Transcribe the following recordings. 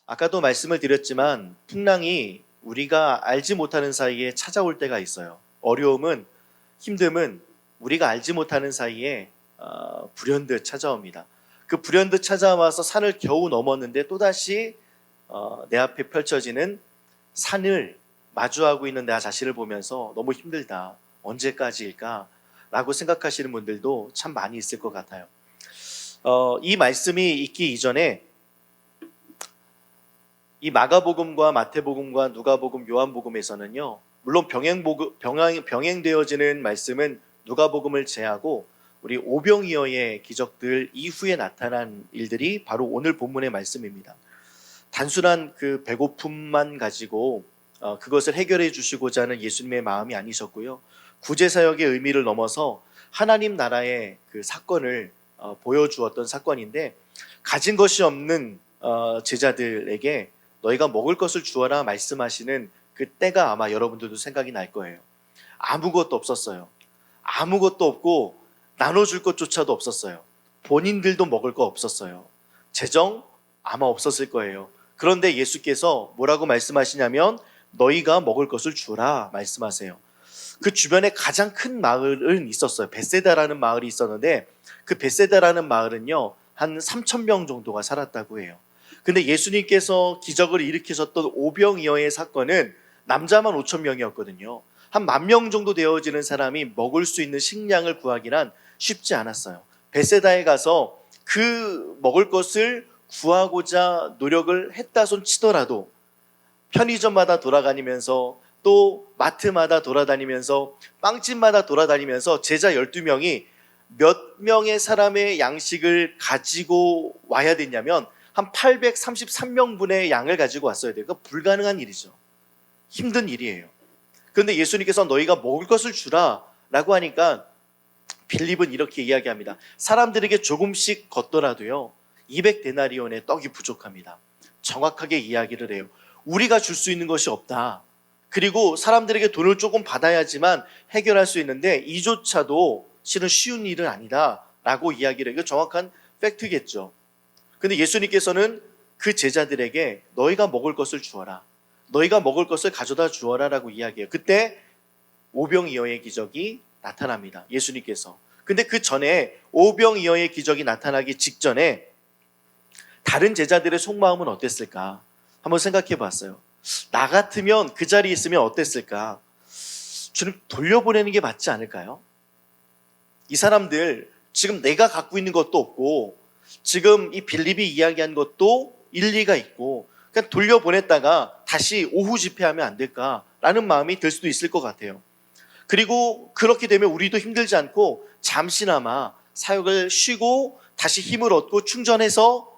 아까도 말씀을 드렸지만 풍랑이 우리가 알지 못하는 사이에 찾아올 때가 있어요. 어려움은, 힘듦은 우리가 알지 못하는 사이에 불현듯 찾아옵니다. 그 불현듯 찾아와서 산을 겨우 넘었는데 또다시 내 앞에 펼쳐지는 산을 마주하고 있는 나 자신을 보면서 너무 힘들다, 언제까지일까? 라고 생각하시는 분들도 참 많이 있을 것 같아요. 이 말씀이 있기 이전에 이 마가복음과 마태복음과 누가복음, 요한복음에서는요, 물론 병행되어지는 말씀은 누가복음을 제하고 우리 오병이어의 기적들 이후에 나타난 일들이 바로 오늘 본문의 말씀입니다. 단순한 그 배고픔만 가지고 그것을 해결해 주시고자 하는 예수님의 마음이 아니셨고요, 구제사역의 의미를 넘어서 하나님 나라의 그 사건을 보여주었던 사건인데, 가진 것이 없는 제자들에게 너희가 먹을 것을 주어라 말씀하시는 그 때가 아마 여러분들도 생각이 날 거예요. 아무것도 없었어요. 아무것도 없고 나눠줄 것조차도 없었어요. 본인들도 먹을 거 없었어요. 재정 아마 없었을 거예요. 그런데 예수께서 뭐라고 말씀하시냐면 너희가 먹을 것을 주라 말씀하세요. 그 주변에 가장 큰 마을은 있었어요. 벳세다라는 마을이 있었는데 그 벳세다라는 마을은요, 한 3,000명 정도가 살았다고 해요. 근데 예수님께서 기적을 일으키셨던 오병이어의 사건은 남자만 5,000명이었거든요. 한 10,000명 정도 되어지는 사람이 먹을 수 있는 식량을 구하기란 쉽지 않았어요. 벳세다에 가서 그 먹을 것을 구하고자 노력을 했다 손 치더라도 편의점마다 돌아다니면서 또 마트마다 돌아다니면서 빵집마다 돌아다니면서 제자 12명이 몇 명의 사람의 양식을 가지고 와야 됐냐면 한 833명분의 양을 가지고 왔어야 돼요. 그러니까 불가능한 일이죠. 힘든 일이에요. 그런데 예수님께서 너희가 먹을 것을 주라 라고 하니까 빌립은 이렇게 이야기합니다. 사람들에게 조금씩 걷더라도요 200데나리온의 떡이 부족합니다. 정확하게 이야기를 해요. 우리가 줄 수 있는 것이 없다. 그리고 사람들에게 돈을 조금 받아야지만 해결할 수 있는데 이조차도 실은 쉬운 일은 아니다 라고 이야기를 해요. 이거 정확한 팩트겠죠. 근데 예수님께서는 그 제자들에게 너희가 먹을 것을 주어라, 너희가 먹을 것을 가져다 주어라 라고 이야기해요. 그때 오병이어의 기적이 나타납니다. 예수님께서. 근데 그 전에 오병이어의 기적이 나타나기 직전에 다른 제자들의 속마음은 어땠을까? 한번 생각해 봤어요. 나 같으면 그 자리에 있으면 어땠을까? 주님 돌려보내는 게 맞지 않을까요? 이 사람들 지금 내가 갖고 있는 것도 없고 지금 이 빌립이 이야기한 것도 일리가 있고 그냥 돌려보냈다가 다시 오후 집회하면 안 될까라는 마음이 들 수도 있을 것 같아요. 그리고 그렇게 되면 우리도 힘들지 않고 잠시나마 사역을 쉬고 다시 힘을 얻고 충전해서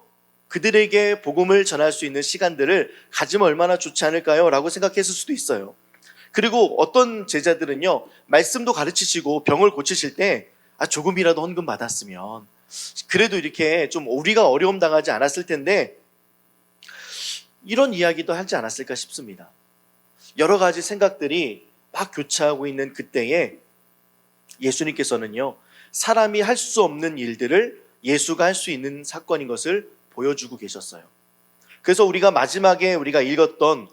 그들에게 복음을 전할 수 있는 시간들을 가지면 얼마나 좋지 않을까요? 라고 생각했을 수도 있어요. 그리고 어떤 제자들은요, 말씀도 가르치시고 병을 고치실 때 조금이라도 헌금 받았으면 그래도 이렇게 좀 우리가 어려움 당하지 않았을 텐데 이런 이야기도 하지 않았을까 싶습니다. 여러 가지 생각들이 막 교차하고 있는 그때에 예수님께서는요, 사람이 할 수 없는 일들을 예수가 할 수 있는 사건인 것을 보여주고 계셨어요. 그래서 우리가 마지막에 우리가 읽었던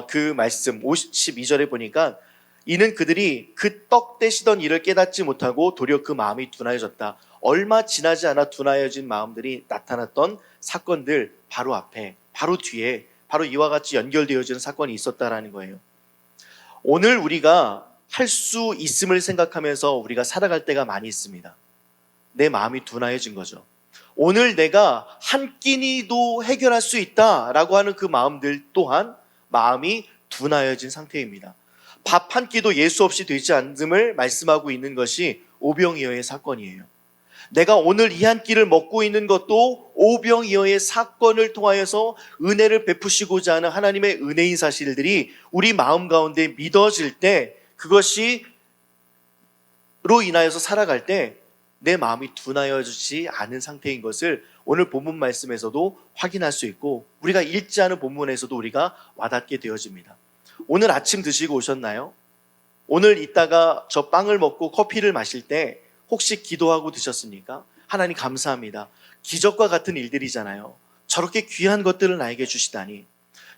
그 말씀 52절에 보니까 이는 그들이 그 떡 떼시던 일을 깨닫지 못하고 도리어 그 마음이 둔하여졌다. 얼마 지나지 않아 둔하여진 마음들이 나타났던 사건들 바로 앞에, 바로 뒤에 바로 이와 같이 연결되어지는 사건이 있었다라는 거예요. 오늘 우리가 할 수 있음을 생각하면서 우리가 살아갈 때가 많이 있습니다. 내 마음이 둔하여진 거죠. 오늘 내가 한 끼니도 해결할 수 있다라고 하는 그 마음들 또한 마음이 둔하여진 상태입니다. 밥 한 끼도 예수 없이 되지 않음을 말씀하고 있는 것이 오병이어의 사건이에요. 내가 오늘 이 한 끼를 먹고 있는 것도 오병이어의 사건을 통하여서 은혜를 베푸시고자 하는 하나님의 은혜인 사실들이 우리 마음 가운데 믿어질 때, 그것이 로 인하여서 살아갈 때 내 마음이 둔하여지지 않은 상태인 것을 오늘 본문 말씀에서도 확인할 수 있고 우리가 읽지 않은 본문에서도 우리가 와닿게 되어집니다. 오늘 아침 드시고 오셨나요? 오늘 이따가 저 빵을 먹고 커피를 마실 때 혹시 기도하고 드셨습니까? 하나님 감사합니다. 기적과 같은 일들이잖아요. 저렇게 귀한 것들을 나에게 주시다니,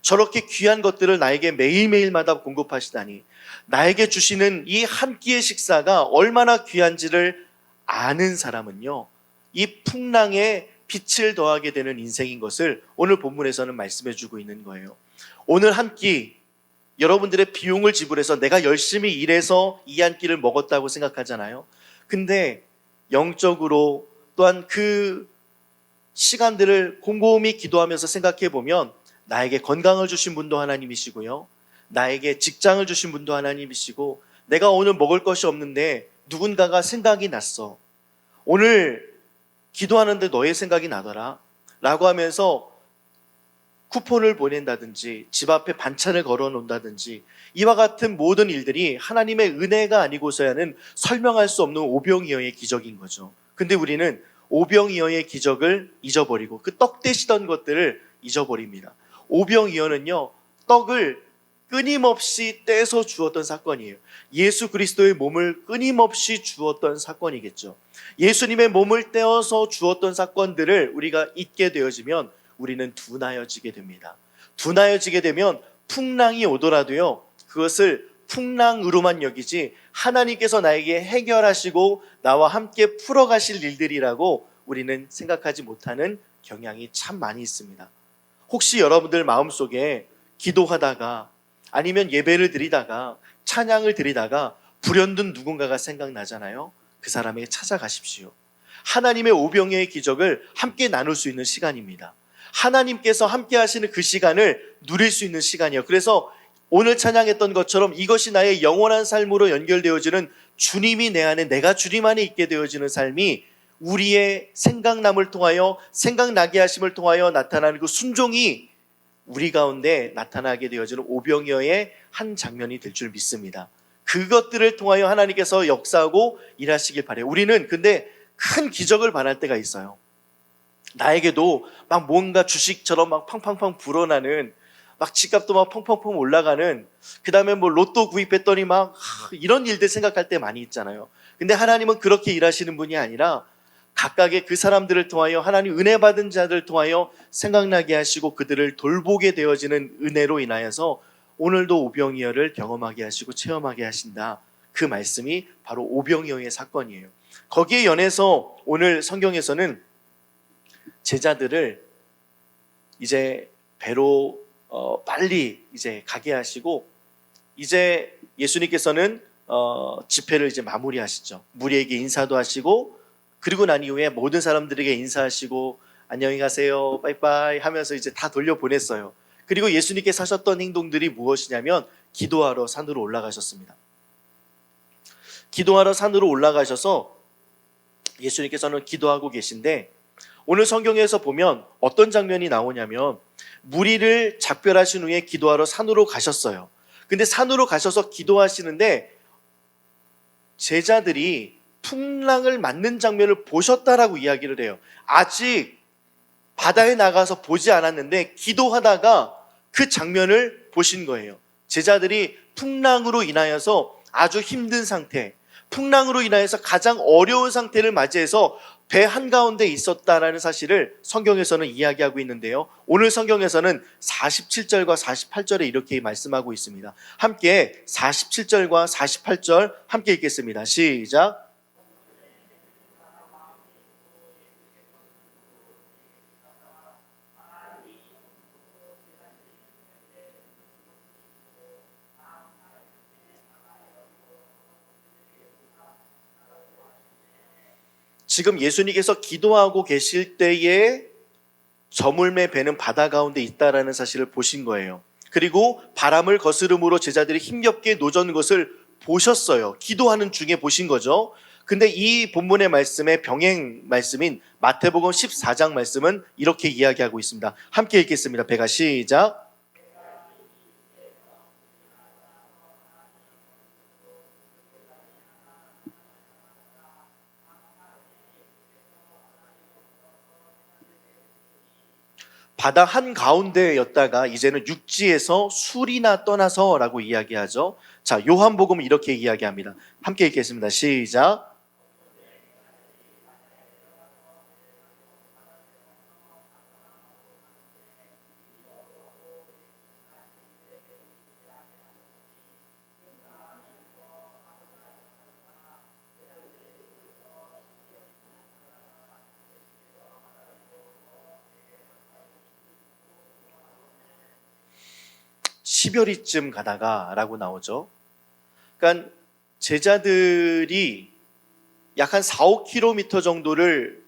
저렇게 귀한 것들을 나에게 매일매일마다 공급하시다니, 나에게 주시는 이 한 끼의 식사가 얼마나 귀한지를 아는 사람은요, 이 풍랑에 빛을 더하게 되는 인생인 것을 오늘 본문에서는 말씀해 주고 있는 거예요. 오늘 한 끼, 여러분들의 비용을 지불해서 내가 열심히 일해서 이 한 끼를 먹었다고 생각하잖아요. 근데 영적으로 또한 그 시간들을 곰곰이 기도하면서 생각해 보면 나에게 건강을 주신 분도 하나님이시고요, 나에게 직장을 주신 분도 하나님이시고, 내가 오늘 먹을 것이 없는데 누군가가 생각이 났어, 오늘 기도하는데 너의 생각이 나더라 라고 하면서 쿠폰을 보낸다든지 집 앞에 반찬을 걸어 놓는다든지, 이와 같은 모든 일들이 하나님의 은혜가 아니고서야는 설명할 수 없는 오병이어의 기적인 거죠. 근데 우리는 오병이어의 기적을 잊어버리고 그 떡 되시던 것들을 잊어버립니다. 오병이어는요, 떡을 끊임없이 떼서 주었던 사건이에요. 예수 그리스도의 몸을 끊임없이 주었던 사건이겠죠. 예수님의 몸을 떼어서 주었던 사건들을 우리가 잊게 되어지면 우리는 둔하여지게 됩니다. 둔하여지게 되면 풍랑이 오더라도요, 그것을 풍랑으로만 여기지 하나님께서 나에게 해결하시고 나와 함께 풀어가실 일들이라고 우리는 생각하지 못하는 경향이 참 많이 있습니다. 혹시 여러분들 마음속에 기도하다가 아니면 예배를 드리다가 찬양을 드리다가 불현듯 누군가가 생각나잖아요. 그 사람에게 찾아가십시오. 하나님의 오병이어의 기적을 함께 나눌 수 있는 시간입니다. 하나님께서 함께 하시는 그 시간을 누릴 수 있는 시간이에요. 그래서 오늘 찬양했던 것처럼 이것이 나의 영원한 삶으로 연결되어지는, 주님이 내 안에, 내가 주님 안에 있게 되어지는 삶이 우리의 생각남을 통하여, 생각나게 하심을 통하여 나타나는 그 순종이 우리 가운데 나타나게 되어지는 오병이어의 한 장면이 될 줄 믿습니다. 그것들을 통하여 하나님께서 역사하고 일하시길 바라요. 우리는 근데 큰 기적을 바랄 때가 있어요. 나에게도 막 뭔가 주식처럼 막 팡팡팡 불어나는, 막 집값도 막 펑펑펑 올라가는, 그 다음에 뭐 로또 구입했더니 막 이런 일들 생각할 때 많이 있잖아요. 근데 하나님은 그렇게 일하시는 분이 아니라 각각의 그 사람들을 통하여, 하나님 은혜 받은 자들을 통하여 생각나게 하시고 그들을 돌보게 되어지는 은혜로 인하여서 오늘도 오병이어를 경험하게 하시고 체험하게 하신다. 그 말씀이 바로 오병이어의 사건이에요. 거기에 연해서 오늘 성경에서는 제자들을 이제 배로 빨리 이제 가게 하시고, 이제 예수님께서는 집회를 이제 마무리하시죠. 무리에게 인사도 하시고, 그리고 난 이후에 모든 사람들에게 인사하시고 안녕히 가세요, 빠이빠이 하면서 이제 다 돌려보냈어요. 그리고 예수님께서 하셨던 행동들이 무엇이냐면 기도하러 산으로 올라가셨습니다. 기도하러 산으로 올라가셔서 예수님께서는 기도하고 계신데, 오늘 성경에서 보면 어떤 장면이 나오냐면 무리를 작별하신 후에 기도하러 산으로 가셨어요. 근데 산으로 가셔서 기도하시는데 제자들이 풍랑을 맞는 장면을 보셨다라고 이야기를 해요. 아직 바다에 나가서 보지 않았는데 기도하다가 그 장면을 보신 거예요. 제자들이 풍랑으로 인하여서 아주 힘든 상태, 풍랑으로 인하여서 가장 어려운 상태를 맞이해서 배 한가운데 있었다라는 사실을 성경에서는 이야기하고 있는데요. 오늘 성경에서는 47절과 48절에 이렇게 말씀하고 있습니다. 함께 47절과 48절 함께 읽겠습니다. 시작. 지금 예수님께서 기도하고 계실 때에 저물매 배는 바다 가운데 있다라는 사실을 보신 거예요. 그리고 바람을 거스름으로 제자들이 힘겹게 노젓는 것을 보셨어요. 기도하는 중에 보신 거죠. 근데 이 본문의 말씀의 병행 말씀인 마태복음 14장 말씀은 이렇게 이야기하고 있습니다. 함께 읽겠습니다. 배가 시작. 바다 한가운데였다가 이제는 육지에서 술이나 떠나서라고 이야기하죠. 자, 요한복음은 이렇게 이야기합니다. 함께 읽겠습니다. 시작. 10여리쯤 가다가라고 나오죠. 그러니까 제자들이 약 한 4, 5km 정도를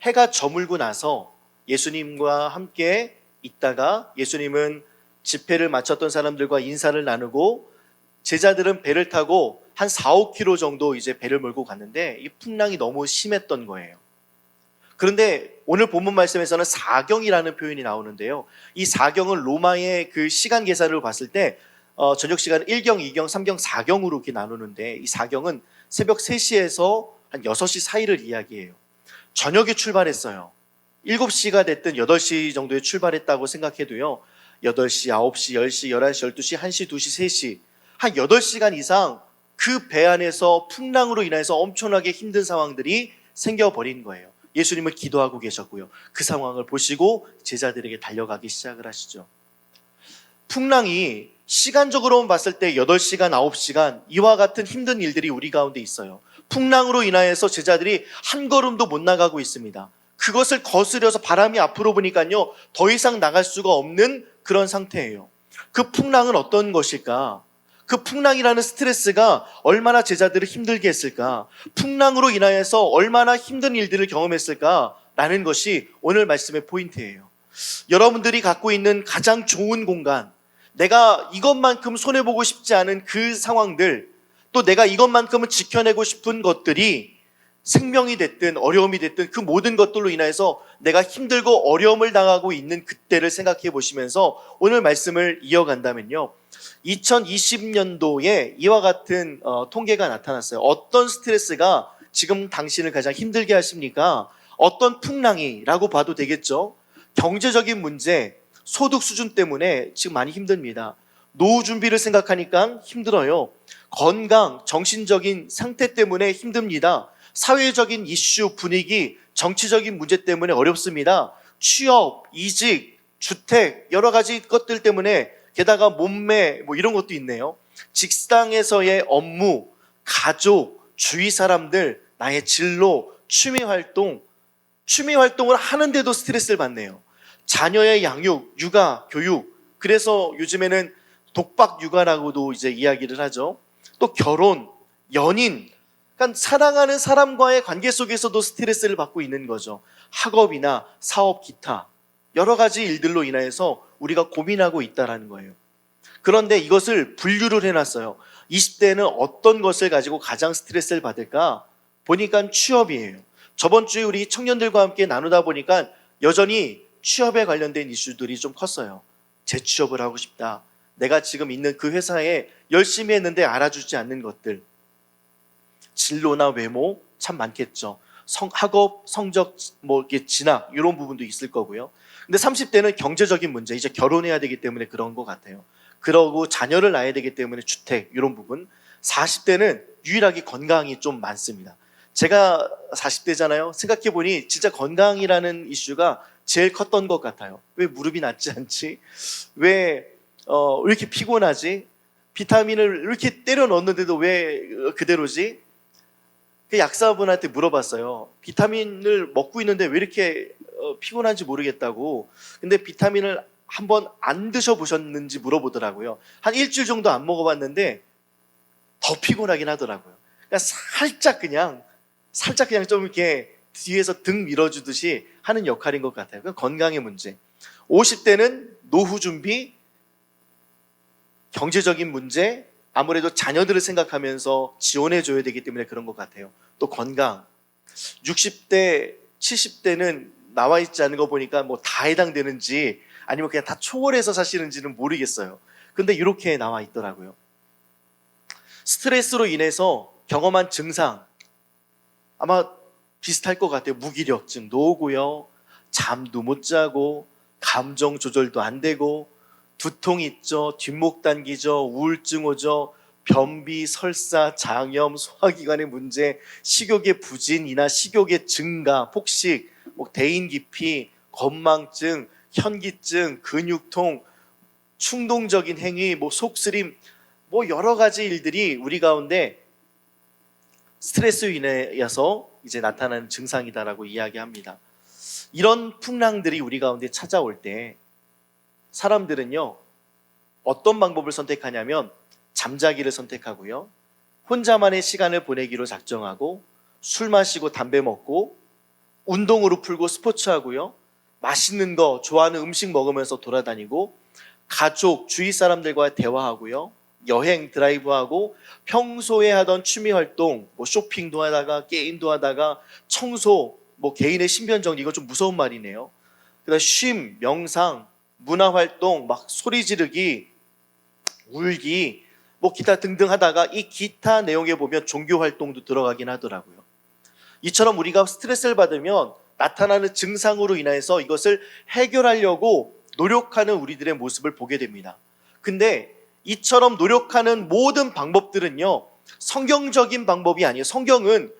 해가 저물고 나서 예수님과 함께 있다가 예수님은 집회를 마쳤던 사람들과 인사를 나누고 제자들은 배를 타고 한 4, 5km 정도 이제 배를 몰고 갔는데 이 풍랑이 너무 심했던 거예요. 그런데 오늘 본문 말씀에서는 사경이라는 표현이 나오는데요. 이 사경은 로마의 그 시간 계산을 봤을 때 저녁 시간 1경, 2경, 3경, 4경으로 이렇게 나누는데 이 사경은 새벽 3시에서 한 6시 사이를 이야기해요. 저녁에 출발했어요. 7시가 됐든 8시 정도에 출발했다고 생각해도요. 8시, 9시, 10시, 11시, 12시, 1시, 2시, 3시 한 8시간 이상 그 배 안에서 풍랑으로 인해서 엄청나게 힘든 상황들이 생겨버린 거예요. 예수님은 기도하고 계셨고요. 그 상황을 보시고 제자들에게 달려가기 시작을 하시죠. 풍랑이 시간적으로 봤을 때 8시간, 9시간 이와 같은 힘든 일들이 우리 가운데 있어요. 풍랑으로 인하여서 제자들이 한 걸음도 못 나가고 있습니다. 그것을 거스려서 바람이 앞으로 부니까요. 더 이상 나갈 수가 없는 그런 상태예요. 그 풍랑은 어떤 것일까? 그 풍랑이라는 스트레스가 얼마나 제자들을 힘들게 했을까? 풍랑으로 인하여서 얼마나 힘든 일들을 경험했을까라는 것이 오늘 말씀의 포인트예요. 여러분들이 갖고 있는 가장 좋은 공간, 내가 이것만큼 손해보고 싶지 않은 그 상황들, 또 내가 이것만큼은 지켜내고 싶은 것들이 생명이 됐든 어려움이 됐든 그 모든 것들로 인해서 내가 힘들고 어려움을 당하고 있는 그때를 생각해 보시면서 오늘 말씀을 이어간다면요. 2020년도에 이와 같은 통계가 나타났어요. 어떤 스트레스가 지금 당신을 가장 힘들게 하십니까? 어떤 풍랑이라고 봐도 되겠죠. 경제적인 문제, 소득 수준 때문에 지금 많이 힘듭니다. 노후 준비를 생각하니까 힘들어요. 건강, 정신적인 상태 때문에 힘듭니다. 사회적인 이슈, 분위기, 정치적인 문제 때문에 어렵습니다. 취업, 이직, 주택, 여러 가지 것들 때문에 게다가 몸매 뭐 이런 것도 있네요. 직장에서의 업무, 가족, 주위 사람들, 나의 진로, 취미 활동을 하는데도 스트레스를 받네요. 자녀의 양육, 육아, 교육. 그래서 요즘에는 독박 육아라고도 이제 이야기를 하죠. 또 결혼, 연인. 그러니까 사랑하는 사람과의 관계 속에서도 스트레스를 받고 있는 거죠. 학업이나 사업, 기타 여러 가지 일들로 인해서 우리가 고민하고 있다는 거예요. 그런데 이것을 분류를 해놨어요. 20대는 어떤 것을 가지고 가장 스트레스를 받을까? 보니까 취업이에요. 저번 주에 우리 청년들과 함께 나누다 보니까 여전히 취업에 관련된 이슈들이 좀 컸어요. 재취업을 하고 싶다. 내가 지금 있는 그 회사에 열심히 했는데 알아주지 않는 것들. 진로나 외모 참 많겠죠. 학업, 성적, 이렇게 진학 이런 부분도 있을 거고요. 근데 30대는 경제적인 문제, 이제 결혼해야 되기 때문에 그런 것 같아요. 그러고 자녀를 낳아야 되기 때문에 주택 이런 부분. 40대는 유일하게 건강이 좀 많습니다. 제가 40대잖아요. 생각해보니 진짜 건강이라는 이슈가 제일 컸던 것 같아요. 왜 무릎이 낫지 않지? 왜 이렇게 피곤하지? 비타민을 이렇게 때려 넣었는데도 왜 그대로지? 그 약사분한테 물어봤어요. 비타민을 먹고 있는데 왜 이렇게 피곤한지 모르겠다고. 근데 비타민을 한번 안 드셔보셨는지 물어보더라고요. 한 일주일 정도 안 먹어봤는데 더 피곤하긴 하더라고요. 그러니까 살짝 그냥 좀 이렇게 뒤에서 등 밀어주듯이 하는 역할인 것 같아요. 그 건강의 문제. 50대는 노후 준비, 경제적인 문제, 아무래도 자녀들을 생각하면서 지원해줘야 되기 때문에 그런 것 같아요. 또 건강. 60대, 70대는 나와 있지 않은 거 보니까 뭐 다 해당되는지 아니면 그냥 다 초월해서 사시는지는 모르겠어요. 근데 이렇게 나와 있더라고요. 스트레스로 인해서 경험한 증상 아마 비슷할 것 같아요. 무기력증도 오고요. 잠도 못 자고 감정 조절도 안 되고 두통 있죠. 뒷목 당기죠. 우울증 오죠. 변비, 설사, 장염, 소화기관의 문제, 식욕의 부진이나 식욕의 증가, 폭식, 대인 기피, 건망증, 현기증, 근육통, 충동적인 행위, 속쓰림, 여러 가지 일들이 우리 가운데 스트레스로 인해서 이제 나타나는 증상이다라고 이야기합니다. 이런 풍랑들이 우리 가운데 찾아올 때 사람들은요 어떤 방법을 선택하냐면 잠자기를 선택하고요. 혼자만의 시간을 보내기로 작정하고 술 마시고 담배 먹고 운동으로 풀고 스포츠하고요. 맛있는 거 좋아하는 음식 먹으면서 돌아다니고 가족 주위 사람들과 대화하고요. 여행 드라이브하고 평소에 하던 취미 활동 뭐 쇼핑도 하다가 게임도 하다가 청소 뭐 개인의 신변 정리 이거 좀 무서운 말이네요. 그다음 쉼 명상 문화 활동 막 소리 지르기 울기 뭐 기타 등등 하다가 이 기타 내용에 보면 종교 활동도 들어가긴 하더라고요. 이처럼 우리가 스트레스를 받으면 나타나는 증상으로 인해서 이것을 해결하려고 노력하는 우리들의 모습을 보게 됩니다. 근데 이처럼 노력하는 모든 방법들은요, 성경적인 방법이 아니에요. 성경은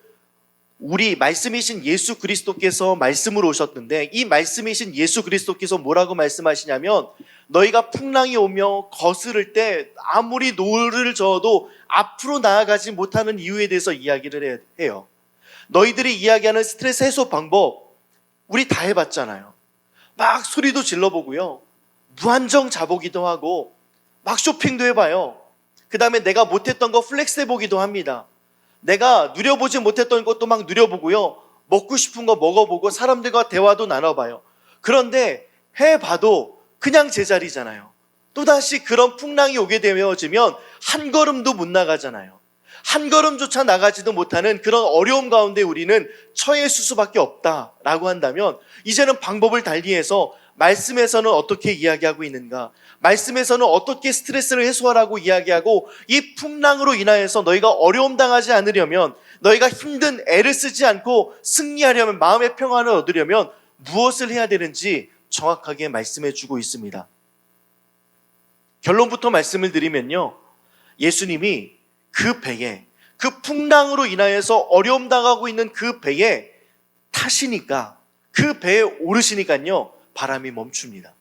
우리 말씀이신 예수 그리스도께서 말씀으로 오셨는데 이 말씀이신 예수 그리스도께서 뭐라고 말씀하시냐면 너희가 풍랑이 오며 거스를 때 아무리 노를 저어도 앞으로 나아가지 못하는 이유에 대해서 이야기를 해요. 너희들이 이야기하는 스트레스 해소 방법 우리 다 해봤잖아요. 막 소리도 질러보고요. 무한정 자보기도 하고 막 쇼핑도 해봐요. 그 다음에 내가 못했던 거 플렉스 해보기도 합니다. 내가 누려보지 못했던 것도 막 누려보고요. 먹고 싶은 거 먹어보고 사람들과 대화도 나눠봐요. 그런데 해봐도 그냥 제자리잖아요. 또다시 그런 풍랑이 오게 되어지면 한 걸음도 못 나가잖아요. 한 걸음조차 나가지도 못하는 그런 어려움 가운데 우리는 처해 있을 수밖에 없다라고 한다면 이제는 방법을 달리해서 말씀에서는 어떻게 이야기하고 있는가, 말씀에서는 어떻게 스트레스를 해소하라고 이야기하고 이 풍랑으로 인하여서 너희가 어려움 당하지 않으려면 너희가 힘든 애를 쓰지 않고 승리하려면 마음의 평안을 얻으려면 무엇을 해야 되는지 정확하게 말씀해 주고 있습니다. 결론부터 말씀을 드리면요, 예수님이 그 배에 그 풍랑으로 인하여서 어려움 당하고 있는 그 배에 타시니까 그 배에 오르시니까요 바람이 멈춥니다.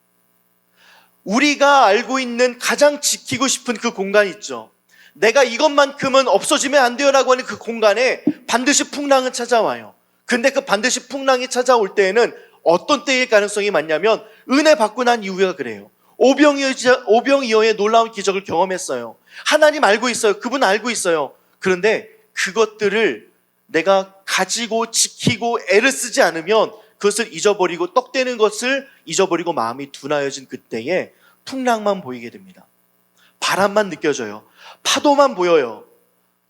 우리가 알고 있는 가장 지키고 싶은 그 공간 있죠. 내가 이것만큼은 없어지면 안 돼요라고 하는 그 공간에 반드시 풍랑은 찾아와요. 근데 그 반드시 풍랑이 찾아올 때에는 어떤 때일 가능성이 많냐면 은혜 받고 난 이후가 그래요. 오병이어의 놀라운 기적을 경험했어요. 하나님 알고 있어요. 그분 알고 있어요. 그런데 그것들을 내가 가지고 지키고 애를 쓰지 않으면 그것을 잊어버리고 떡대는 것을 잊어버리고 마음이 둔하여진 그때에 풍랑만 보이게 됩니다. 바람만 느껴져요. 파도만 보여요.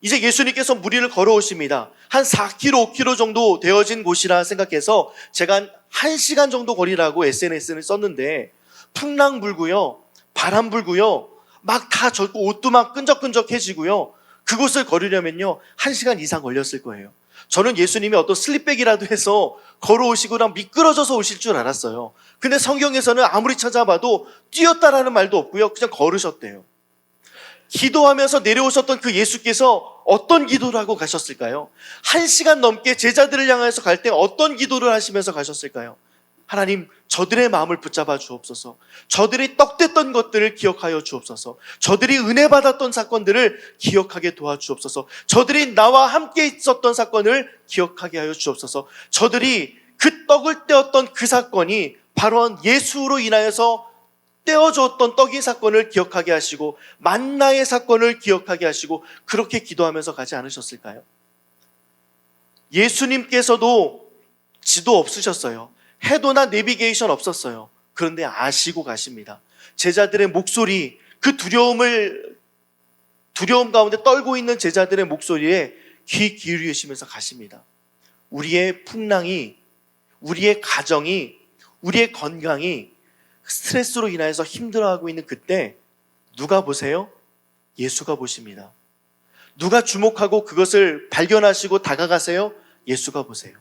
이제 예수님께서 물 위를 걸어오십니다. 한 4km, 5km 정도 되어진 곳이라 생각해서 제가 한 1시간 정도 거리라고 SNS를 썼는데 풍랑 불고요, 바람 불고요, 막 다 젖고 옷도 막 끈적끈적해지고요. 그곳을 걸으려면요 1시간 이상 걸렸을 거예요. 저는 예수님이 어떤 슬립백이라도 해서 걸어오시고 난 미끄러져서 오실 줄 알았어요. 근데 성경에서는 아무리 찾아봐도 뛰었다라는 말도 없고요, 그냥 걸으셨대요. 기도하면서 내려오셨던 그 예수께서 어떤 기도를 하고 가셨을까요? 1시간 넘게 제자들을 향해서 갈 때 어떤 기도를 하시면서 가셨을까요? 하나님, 저들의 마음을 붙잡아 주옵소서. 저들이 떡됐던 것들을 기억하여 주옵소서. 저들이 은혜 받았던 사건들을 기억하게 도와주옵소서. 저들이 나와 함께 있었던 사건을 기억하게 하여 주옵소서. 저들이 그 떡을 떼었던 그 사건이 바로 예수로 인하여서 떼어주었던 떡이 사건을 기억하게 하시고 만나의 사건을 기억하게 하시고 그렇게 기도하면서 가지 않으셨을까요? 예수님께서도 지도 없으셨어요. 해도나 내비게이션 없었어요. 그런데 아시고 가십니다. 제자들의 목소리, 그 두려움 가운데 떨고 있는 제자들의 목소리에 귀 기울이시면서 가십니다. 우리의 풍랑이, 우리의 가정이, 우리의 건강이 스트레스로 인하여서 힘들어하고 있는 그때 누가 보세요? 예수가 보십니다. 누가 주목하고 그것을 발견하시고 다가가세요? 예수가 보세요.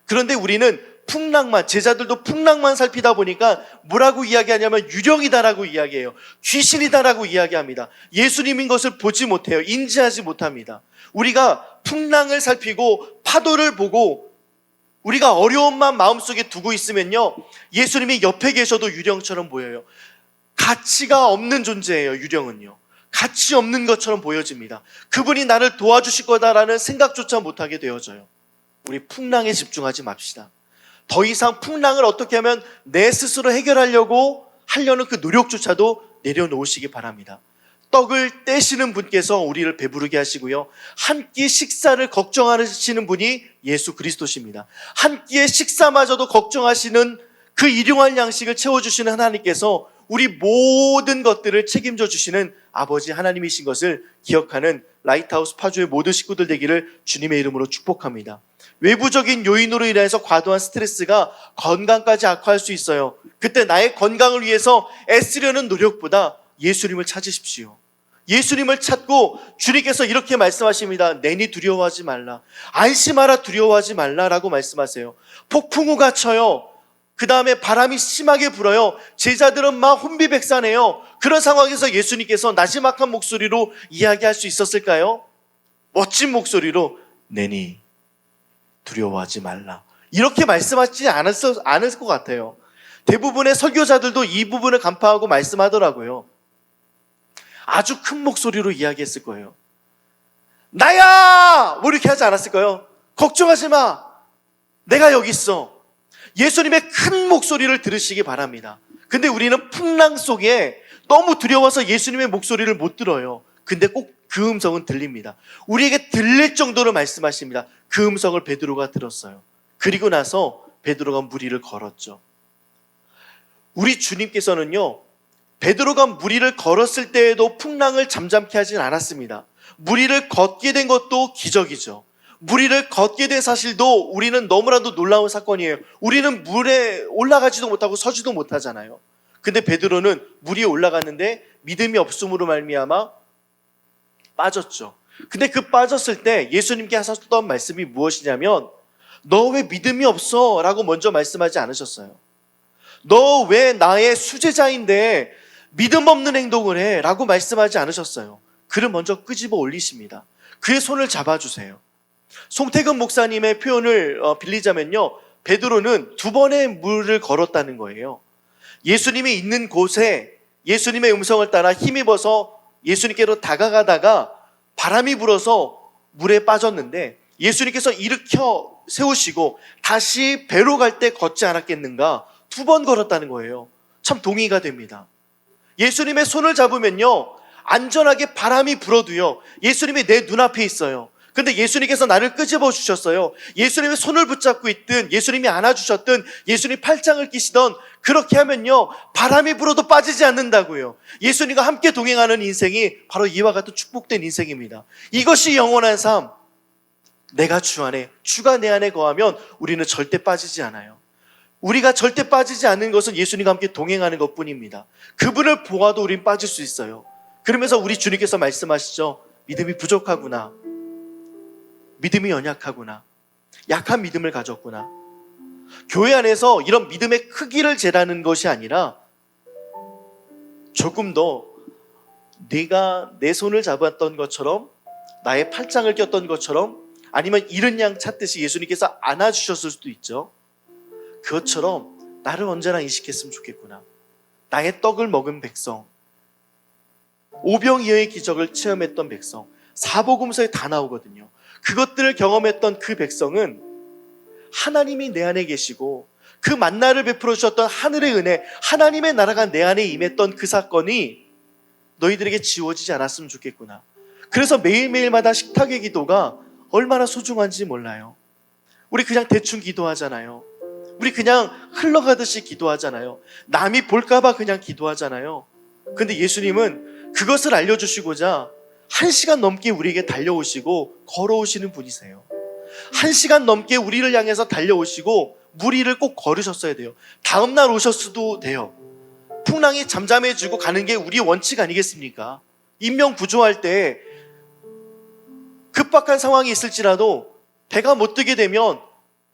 그런데 우리는 풍랑만, 제자들도 풍랑만 살피다 보니까 뭐라고 이야기하냐면 유령이다라고 이야기해요. 귀신이다라고 이야기합니다. 예수님인 것을 보지 못해요. 인지하지 못합니다. 우리가 풍랑을 살피고 파도를 보고 우리가 어려움만 마음속에 두고 있으면요, 예수님이 옆에 계셔도 유령처럼 보여요. 가치가 없는 존재예요. 유령은요, 가치 없는 것처럼 보여집니다. 그분이 나를 도와주실 거다라는 생각조차 못하게 되어져요. 우리 풍랑에 집중하지 맙시다. 더 이상 풍랑을 어떻게 하면 내 스스로 해결하려고 하려는 그 노력조차도 내려놓으시기 바랍니다. 떡을 떼시는 분께서 우리를 배부르게 하시고요, 한 끼 식사를 걱정하시는 분이 예수 그리스도십니다. 한 끼의 식사마저도 걱정하시는 그 일용할 양식을 채워주시는 하나님께서 우리 모든 것들을 책임져 주시는 아버지 하나님이신 것을 기억하는 라이트하우스 파주의 모든 식구들 되기를 주님의 이름으로 축복합니다. 외부적인 요인으로 인해서 과도한 스트레스가 건강까지 악화할 수 있어요. 그때 나의 건강을 위해서 애쓰려는 노력보다 예수님을 찾으십시오. 예수님을 찾고 주님께서 이렇게 말씀하십니다. 내니 두려워하지 말라. 안심하라, 두려워하지 말라라고 말씀하세요. 폭풍우가 쳐요. 그 다음에 바람이 심하게 불어요. 제자들은 막 혼비백산해요. 그런 상황에서 예수님께서 나지막한 목소리로 이야기할 수 있었을까요? 멋진 목소리로 내니 두려워하지 말라, 이렇게 말씀하지 않을 것 같아요. 대부분의 설교자들도 이 부분을 간파하고 말씀하더라고요. 아주 큰 목소리로 이야기했을 거예요. 나야! 뭐 이렇게 하지 않았을까요? 걱정하지 마, 내가 여기 있어. 예수님의 큰 목소리를 들으시기 바랍니다. 근데 우리는 풍랑 속에 너무 두려워서 예수님의 목소리를 못 들어요. 근데 꼭 그 음성은 들립니다. 우리에게 들릴 정도로 말씀하십니다. 그 음성을 베드로가 들었어요. 그리고 나서 베드로가 무리를 걸었죠. 우리 주님께서는요, 베드로가 무리를 걸었을 때에도 풍랑을 잠잠케 하진 않았습니다. 무리를 걷게 된 것도 기적이죠. 무리를 걷게 된 사실도 우리는 너무나도 놀라운 사건이에요. 우리는 물에 올라가지도 못하고 서지도 못하잖아요. 근데 베드로는 물 위에 올라갔는데 믿음이 없음으로 말미암아 빠졌죠. 근데 그 빠졌을 때 예수님께 하셨던 말씀이 무엇이냐면, 너 왜 믿음이 없어? 라고 먼저 말씀하지 않으셨어요. 너 왜 나의 수제자인데 믿음 없는 행동을 해? 라고 말씀하지 않으셨어요. 그를 먼저 끄집어 올리십니다. 그의 손을 잡아주세요. 송태근 목사님의 표현을 빌리자면요, 베드로는 2번의 물을 걸었다는 거예요. 예수님이 있는 곳에 예수님의 음성을 따라 힘입어서 예수님께로 다가가다가 바람이 불어서 물에 빠졌는데 예수님께서 일으켜 세우시고 다시 배로 갈 때 걷지 않았겠는가, 2번 걸었다는 거예요. 참 동의가 됩니다. 예수님의 손을 잡으면요, 안전하게 바람이 불어도요, 예수님이 내 눈앞에 있어요. 근데 예수님께서 나를 끄집어 주셨어요. 예수님의 손을 붙잡고 있든 예수님이 안아주셨든 예수님 팔짱을 끼시던, 그렇게 하면요, 바람이 불어도 빠지지 않는다고요. 예수님과 함께 동행하는 인생이 바로 이와 같은 축복된 인생입니다. 이것이 영원한 삶. 내가 주 안에, 주가 내 안에 거하면 우리는 절대 빠지지 않아요. 우리가 절대 빠지지 않는 것은 예수님과 함께 동행하는 것뿐입니다. 그분을 보아도 우린 빠질 수 있어요. 그러면서 우리 주님께서 말씀하시죠. 믿음이 부족하구나, 믿음이 연약하구나, 약한 믿음을 가졌구나. 교회 안에서 이런 믿음의 크기를 재라는 것이 아니라 조금 더 네가 내 손을 잡았던 것처럼, 나의 팔짱을 꼈던 것처럼, 아니면 잃은 양 찾듯이 예수님께서 안아주셨을 수도 있죠. 그것처럼 나를 언제나 인식했으면 좋겠구나. 나의 떡을 먹은 백성, 오병이어의 기적을 체험했던 백성, 사복음서에 다 나오거든요. 그것들을 경험했던 그 백성은 하나님이 내 안에 계시고 그 만나를 베풀어 주셨던 하늘의 은혜, 하나님의 나라가 내 안에 임했던 그 사건이 너희들에게 지워지지 않았으면 좋겠구나. 그래서 매일매일마다 식탁의 기도가 얼마나 소중한지 몰라요. 우리 그냥 대충 기도하잖아요. 우리 그냥 흘러가듯이 기도하잖아요. 남이 볼까봐 그냥 기도하잖아요. 근데 예수님은 그것을 알려주시고자 1시간 넘게 우리에게 달려오시고 걸어오시는 분이세요. 1시간 넘게 우리를 향해서 달려오시고 무리를 꼭 걸으셨어야 돼요. 다음날 오셨어도 돼요. 풍랑이 잠잠해지고 가는 게 우리의 원칙 아니겠습니까? 인명구조할 때 급박한 상황이 있을지라도 배가 못 뜨게 되면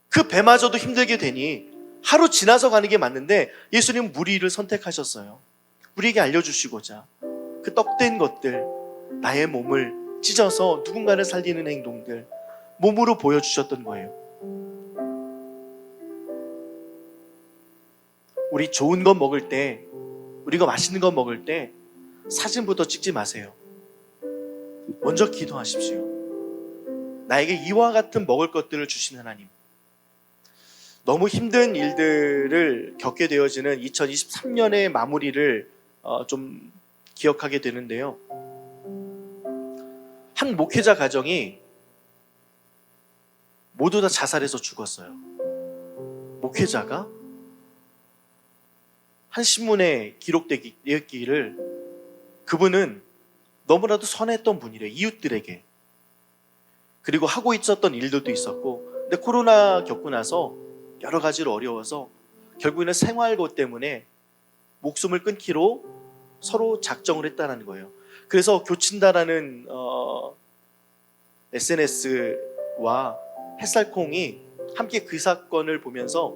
그 배마저도 힘들게 되니 하루 지나서 가는 게 맞는데, 예수님은 무리를 선택하셨어요. 우리에게 알려주시고자 그 떡된 것들, 나의 몸을 찢어서 누군가를 살리는 행동들 몸으로 보여주셨던 거예요. 우리 좋은 거 먹을 때, 우리가 맛있는 거 먹을 때 사진부터 찍지 마세요. 먼저 기도하십시오. 나에게 이와 같은 먹을 것들을 주신 하나님, 너무 힘든 일들을 겪게 되어지는 2023년의 마무리를 좀 기억하게 되는데요. 한 목회자 가정이 모두 다 자살해서 죽었어요. 목회자가 한 신문에 기록되기를 그분은 너무나도 선했던 분이래요. 이웃들에게. 그리고 하고 있었던 일들도 있었고, 근데 코로나 겪고 나서 여러 가지로 어려워서 결국에는 생활고 때문에 목숨을 끊기로 서로 작정을 했다는 거예요. 그래서 교친다라는 SNS와 햇살콩이 함께 그 사건을 보면서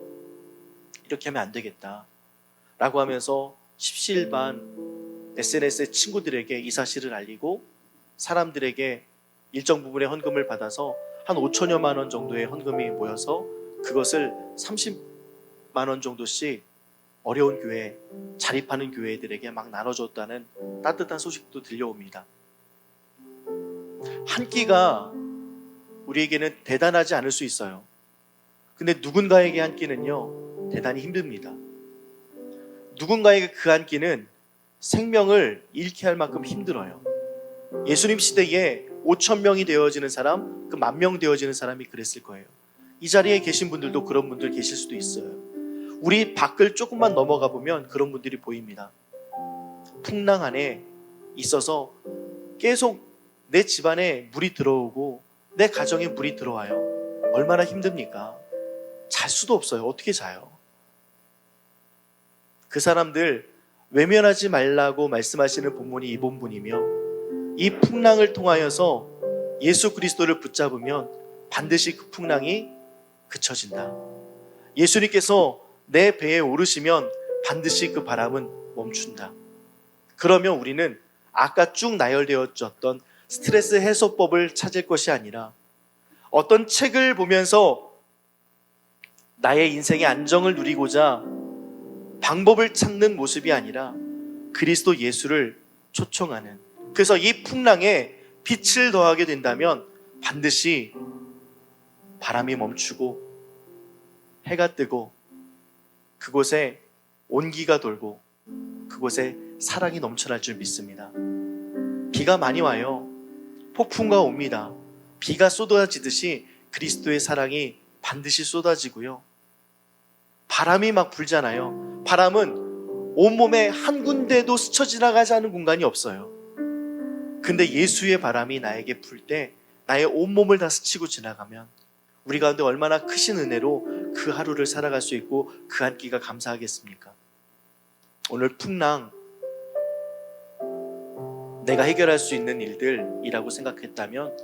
이렇게 하면 안 되겠다 라고 하면서 십시일반 SNS의 친구들에게 이 사실을 알리고 사람들에게 일정 부분의 헌금을 받아서 한 5천여만 원 정도의 헌금이 모여서 그것을 30만 원 정도씩 어려운 교회, 자립하는 교회들에게 막 나눠줬다는 따뜻한 소식도 들려옵니다. 한 끼가 우리에게는 대단하지 않을 수 있어요. 근데 누군가에게 한 끼는요, 대단히 힘듭니다. 누군가에게 그 한 끼는 생명을 잃게 할 만큼 힘들어요. 예수님 시대에 5천 명이 되어지는 사람, 그 10,000명 되어지는 사람이 그랬을 거예요. 이 자리에 계신 분들도 그런 분들 계실 수도 있어요. 우리 밖을 조금만 넘어가 보면 그런 분들이 보입니다. 풍랑 안에 있어서 계속 내 집안에 물이 들어오고 내 가정에 물이 들어와요. 얼마나 힘듭니까? 잘 수도 없어요. 어떻게 자요? 그 사람들 외면하지 말라고 말씀하시는 본문이 이 본문이며, 이 풍랑을 통하여서 예수 그리스도를 붙잡으면 반드시 그 풍랑이 그쳐진다. 예수님께서 내 배에 오르시면 반드시 그 바람은 멈춘다. 그러면 우리는 아까 쭉 나열되어졌던 스트레스 해소법을 찾을 것이 아니라 어떤 책을 보면서 나의 인생의 안정을 누리고자 방법을 찾는 모습이 아니라 그리스도 예수를 초청하는, 그래서 이 풍랑에 빛을 더하게 된다면 반드시 바람이 멈추고 해가 뜨고 그곳에 온기가 돌고 그곳에 사랑이 넘쳐날 줄 믿습니다. 비가 많이 와요. 폭풍과 옵니다. 비가 쏟아지듯이 그리스도의 사랑이 반드시 쏟아지고요. 바람이 막 불잖아요. 바람은 온몸에 한 군데도 스쳐 지나가지 않은 공간이 없어요. 근데 예수의 바람이 나에게 불 때 나의 온몸을 다 스치고 지나가면 우리 가운데 얼마나 크신 은혜로 그 하루를 살아갈 수 있고 그 한 끼가 감사하겠습니까? 오늘 풍랑, 내가 해결할 수 있는 일들이라고 생각했다면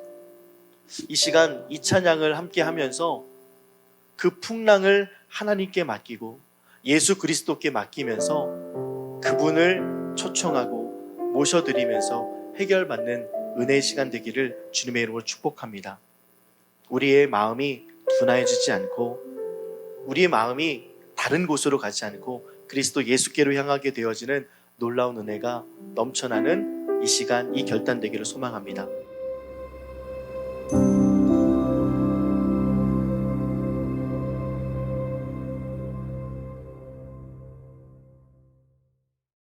이 시간 이 찬양을 함께 하면서 그 풍랑을 하나님께 맡기고 예수 그리스도께 맡기면서 그분을 초청하고 모셔드리면서 해결받는 은혜의 시간 되기를 주님의 이름으로 축복합니다. 우리의 마음이 둔하여지지 않고 우리의 마음이 다른 곳으로 가지 않고 그리스도 예수께로 향하게 되어지는 놀라운 은혜가 넘쳐나는 이 시간, 이 결단 되기를 소망합니다.